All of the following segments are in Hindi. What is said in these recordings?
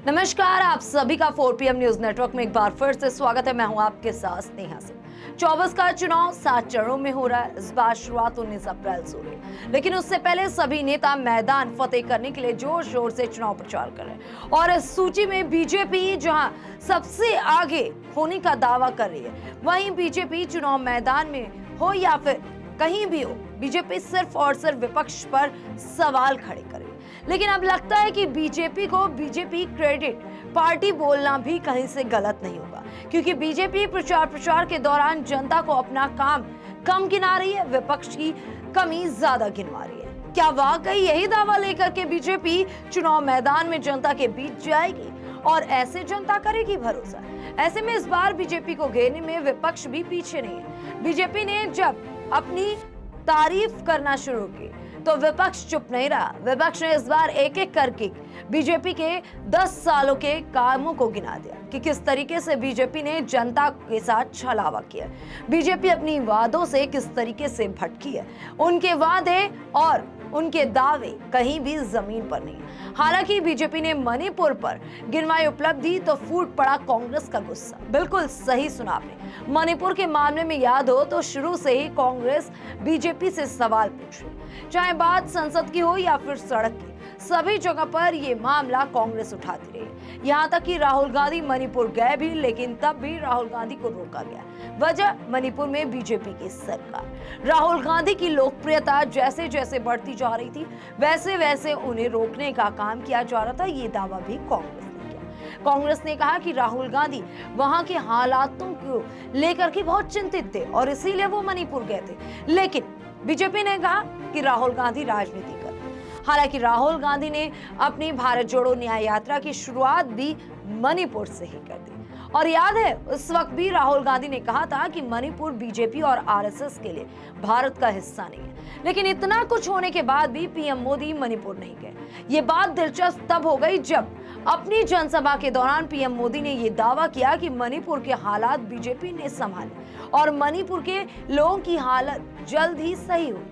नमस्कार, आप सभी का 4 PM न्यूज नेटवर्क में एक बार फिर से स्वागत है। मैं हूं आपके साथ स्नेहा सिंह। 24 का चुनाव 7 चरणों में हो रहा है। इस बार शुरुआत 19 अप्रैल से हो रही है, लेकिन उससे पहले सभी नेता मैदान फतेह करने के लिए जोर शोर से चुनाव प्रचार कर रहे हैं। और इस सूची में बीजेपी जहां सबसे आगे होने का दावा कर रही है, वहीं बीजेपी चुनाव मैदान में हो या फिर कहीं भी हो, बीजेपी सिर्फ और सिर्फ विपक्ष पर सवाल खड़े करे। लेकिन अब लगता है कि बीजेपी को बीजेपी क्रेडिट पार्टी बोलना भी कहीं से गलत नहीं होगा, क्योंकि बीजेपी प्रचार के दौरान जनता को अपना काम कम गिना रही है, विपक्ष की कमी ज्यादा गिनवा रही है। क्या वाकई यही दावा लेकर के बीजेपी चुनाव मैदान में जनता के बीच जाएगी और ऐसे जनता करेगी भरोसा? ऐसे में इस बार बीजेपी को घेरने में विपक्ष भी पीछे नहीं है। बीजेपी ने जब अपनी तारीफ करना शुरू की तो विपक्ष चुप नहीं रहा। विपक्ष ने इस बार एक एक करके बीजेपी के 10 सालों के कामों को गिना दिया कि किस तरीके से बीजेपी ने जनता के साथ छलावा किया, बीजेपी अपनी वादों से किस तरीके से भटकी है। उनके वादे और उनके दावे कहीं भी जमीन पर नहीं। हालांकि बीजेपी ने मणिपुर पर गिनवाई उपलब्धि तो फूट पड़ा कांग्रेस का गुस्सा। बिल्कुल सही सुना आपने। मणिपुर के मामले में याद हो तो शुरू से ही कांग्रेस बीजेपी से सवाल पूछ रही, चाहे बात संसद की हो या फिर सड़क की, सभी जगह पर ये मामला कांग्रेस उठाती रही। यहाँ तक कि राहुल गांधी मणिपुर गए भी, लेकिन तब भी राहुल गांधी को रोका गया। वजह मणिपुर में बीजेपी की सरकार। राहुल गांधी की लोकप्रियता जैसे जैसे बढ़ती जा रही थी, वैसे वैसे उन्हें रोकने का काम किया जा रहा था। ये दावा भी कांग्रेस ने किया। कांग्रेस ने कहा कि राहुल गांधी वहां के हालातों को लेकर के बहुत चिंतित थे और इसीलिए वो मणिपुर गए थे। लेकिन बीजेपी ने कहा कि राहुल गांधी राजनीति कर। हालांकि राहुल गांधी ने अपनी भारत जोड़ो न्याय यात्रा की शुरुआत भी मणिपुर से ही कर दी। और याद है, उस वक्त भी राहुल गांधी ने कहा था कि मणिपुर बीजेपी और आरएसएस के लिए भारत का हिस्सा नहीं है। लेकिन इतना कुछ होने के बाद भी पीएम मोदी मणिपुर नहीं गए। ये बात दिलचस्प तब हो गई जब अपनी जनसभा के दौरान पीएम मोदी ने यह दावा किया कि मणिपुर के हालात बीजेपी ने संभाले और मणिपुर के लोगों की हालत जल्द ही सही हुई।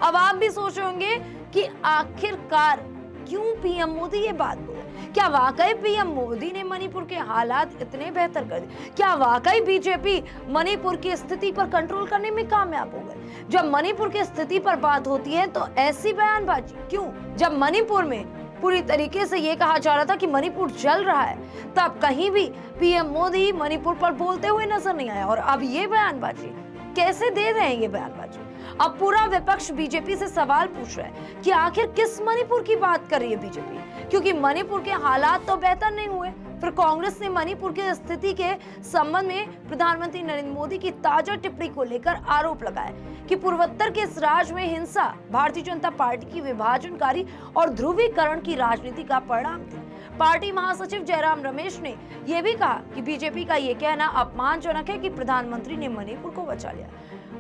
अब आप भी सोच रहे होंगे कि आखिरकार क्यों पीएम मोदी ये बात बोले? क्या वाकई पीएम मोदी ने मणिपुर के हालात इतने बेहतर कर दिए? क्या वाकई बीजेपी मणिपुर की स्थिति पर कंट्रोल करने में कामयाब हो गए? जब मणिपुर की स्थिति पर बात होती है तो ऐसी बयानबाजी क्यों? जब मणिपुर में पूरी तरीके से ये कहा जा रहा था कि मणिपुर जल रहा है, तब कहीं भी पीएम मोदी मणिपुर पर बोलते हुए नजर नहीं आया। और अब ये बयानबाजी कैसे दे रहे हैं? ये बयानबाजी अब पूरा विपक्ष बीजेपी से सवाल पूछ रहा है कि आखिर किस मणिपुर की बात कर रही है बीजेपी, क्योंकि मणिपुर के हालात तो बेहतर नहीं हुए। फिर कांग्रेस ने मणिपुर की स्थिति के संबंध में प्रधानमंत्री नरेंद्र मोदी की ताजा टिप्पणी को लेकर आरोप लगाया कि पूर्वोत्तर के इस राज्य में हिंसा भारतीय जनता पार्टी की विभाजनकारी और ध्रुवीकरण की राजनीति का परिणाम थी। पार्टी महासचिव जयराम रमेश ने यह भी कहा कि बीजेपी का ये कहना अपमानजनक है कि प्रधानमंत्री ने मणिपुर को बचा लिया।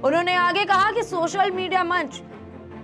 उन्होंने आगे कहा कि सोशल मीडिया मंच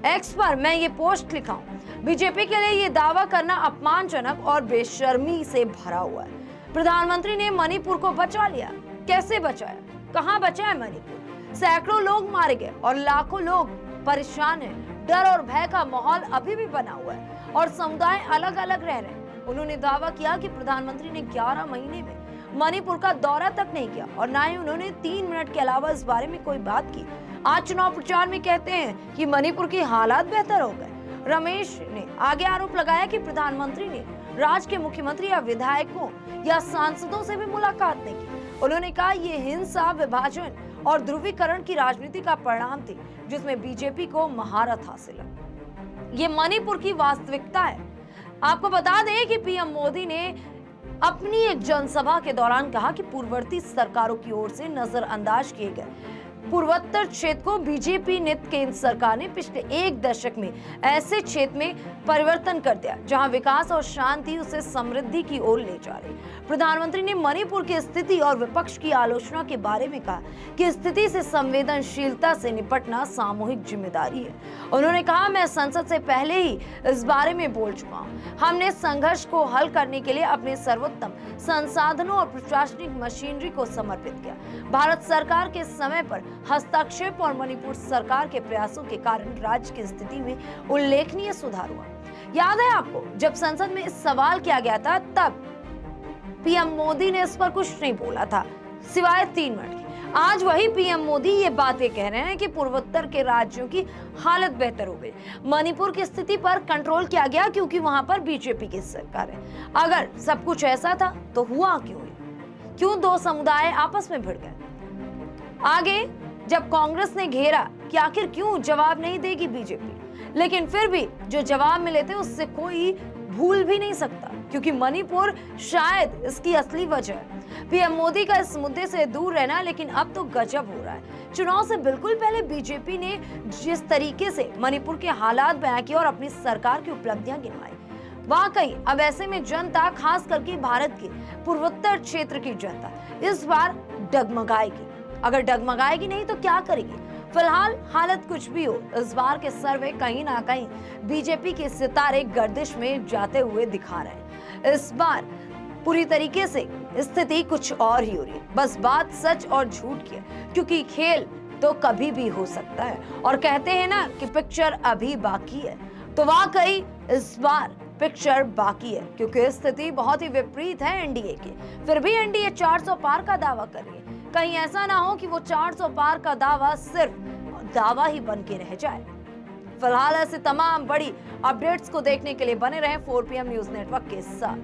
एक्स पर मैं ये पोस्ट लिखा हूं, बीजेपी के लिए ये दावा करना अपमानजनक और बेशर्मी से भरा हुआ है। प्रधानमंत्री ने मणिपुर को बचा लिया। कैसे बचाया? कहां बचा है मणिपुर? सैकड़ों लोग मारे गए और लाखों लोग परेशान हैं। डर और भय का माहौल अभी भी बना हुआ है और समुदाय अलग अलग रह रहे हैं। उन्होंने दावा किया कि प्रधानमंत्री ने 11 महीने में मणिपुर का दौरा तक नहीं किया और ना ही उन्होंने 3 मिनट के अलावा इस बारे में कोई बात की। आज चुनाव प्रचार में कहते हैं कि मणिपुर के हालात बेहतर हो गए। रमेश ने आगे आरोप लगाया कि प्रधानमंत्री ने राज्य के मुख्यमंत्री या विधायकों या सांसदों से भी मुलाकात नहीं की। उन्होंने कहा ये हिंसा, विभाजन और ध्रुवीकरण की राजनीति का परिणाम थी, जिसमें बीजेपी को महारत हासिल है। ये मणिपुर की वास्तविकता है। आपको बता दें कि पीएम मोदी ने अपनी एक जनसभा के दौरान कहा कि पूर्ववर्ती सरकारों की ओर से नजरअंदाज किए गए पूर्वोत्तर क्षेत्र को बीजेपी नेतृत्व केंद्र सरकार ने पिछले 1 दशक में ऐसे क्षेत्र में परिवर्तन कर दिया जहां विकास और शांति उसे समृद्धि की ओर ले जा रही। प्रधानमंत्री ने मणिपुर की स्थिति और विपक्ष की आलोचना के बारे में कहा कि स्थिति से संवेदनशीलता से निपटना सामूहिक जिम्मेदारी है। उन्होंने कहा, मैं संसद से पहले ही इस बारे में बोल चुका हूँ। हमने संघर्ष को हल करने के लिए अपने सर्वोत्तम संसाधनों और प्रशासनिक मशीनरी को समर्पित किया। भारत सरकार के समय पर हस्तक्षेप और मणिपुर सरकार के प्रयासों के कारण राज्य की स्थिति में उल्लेखनीय सुधार हुआ। याद है आपको, जब संसद में इस सवाल किया गया था, तब पीएम मोदी ने इस पर कुछ नहीं बोला था सिवाय 3 मिनट की। आज वही पीएम मोदी ये बातें कह रहे हैं कि पूर्वोत्तर के राज्यों की हालत बेहतर हो गई। मणिपुर की स्थिति पर कंट्रोल किया गया क्योंकि वहां पर बीजेपी की सरकार है। अगर सब कुछ ऐसा था तो हुआ क्यों दो समुदाय आपस में भिड़ गए? आगे जब कांग्रेस ने घेरा कि आखिर क्यों जवाब नहीं देगी बीजेपी, लेकिन फिर भी जो जवाब मिले थे उससे कोई भूल भी नहीं सकता, क्योंकि मणिपुर शायद इसकी असली वजह है। पीएम मोदी का इस मुद्दे से दूर रहना, लेकिन अब तो गजब हो रहा है। चुनाव से बिल्कुल पहले बीजेपी ने जिस तरीके से मणिपुर के हालात बयां किए और अपनी सरकार की उपलब्धियां गिनवाई, वाकई अब ऐसे में जनता, खास करके भारत के पूर्वोत्तर क्षेत्र की जनता इस बार डगमगाएगी। अगर डगमगाएगी नहीं तो क्या करेगी? फिलहाल हालत कुछ भी हो, इस बार के सर्वे कहीं ना कहीं बीजेपी के सितारे गर्दिश में जाते हुए दिखा रहे हैं। इस बार पूरी तरीके से स्थिति कुछ और ही हो रही है। बस बात सच और झूठ की है, क्योंकि खेल तो कभी भी हो सकता है और कहते हैं ना कि पिक्चर अभी बाकी है, तो वाकई इस बार पिक्चर बाकी है, क्योंकि स्थिति बहुत ही विपरीत है एनडीए की। फिर भी एनडीए 400 पार का दावा कर रही है। कहीं ऐसा ना हो कि वो 400 पार का दावा सिर्फ दावा ही बन के रह जाए। फिलहाल ऐसे तमाम बड़ी अपडेट्स को देखने के लिए बने रहें 4PM न्यूज नेटवर्क के साथ।